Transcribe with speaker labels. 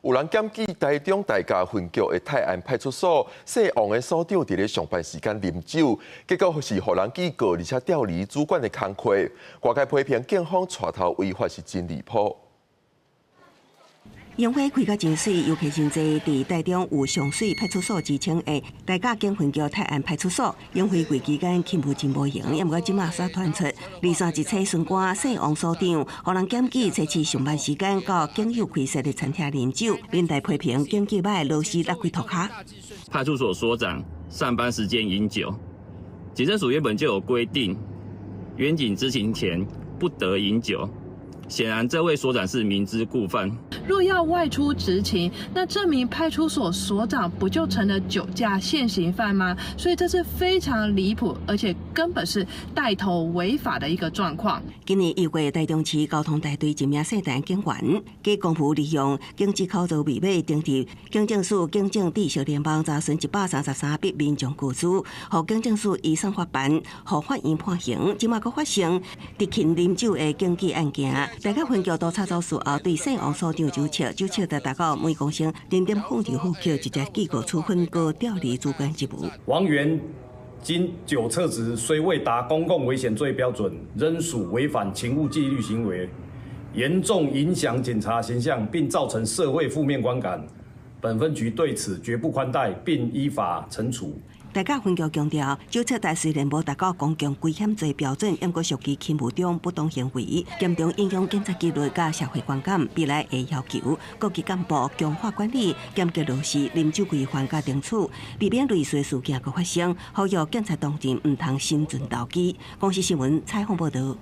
Speaker 1: 有人检举台中大甲分局的泰安派出所姓王的所长伫咧上班时间啉酒，结果是互人记告，而且调离主管的工作。外界批评警方带头违法是真离谱。
Speaker 2: 烟火开甲真水，尤其真济伫台中有上水派出所之称的大甲警分局泰安派出所，烟火过期间勤务真无闲，也毋过即马煞传出2、3册巡官姓王所长，互人检举初次上班时间到警友开设的餐厅饮酒，连带批评警纪歹，劳师拉开涂骹。
Speaker 3: 派出所所长上班时间饮酒，警政署原本就有规定，员警执勤前不得饮酒。显然，这位所长是明知故犯。
Speaker 4: 若要外出执勤，那这名派出所所长不就成了酒驾现行犯吗？所以这是非常离谱，而且根本是带头违法的一个状况。
Speaker 2: 今年1月，台中市交通大队一名姓陈警员，假公务利用经济口座密码登记警政署警政治小联邦查询133笔民众故事，互警政署移送法办，互法院判刑。即马佫发生执勤饮酒的警纪案件。大甲分局督察组事后对姓王所长酒测达到每公升0.02克，直接记告处分，搁调离主管职务。
Speaker 5: 王源经酒测值虽未达公共危险罪标准，仍属违反勤务纪律行为，严重影响警察形象，并造成社会负面观感。本分局对此绝不宽待，并依法惩处。
Speaker 2: 大甲分局强调，酒测台虽然无达到公共危险罪标准，但过属于勤务中不当行为，严重影响警察纪律甲社会观感。未来会要求各级干部强化管理，严格落实饮酒规范甲定处，避免类似事件搁发生。呼吁警察同仁唔通心存投机。公视新闻采访报道。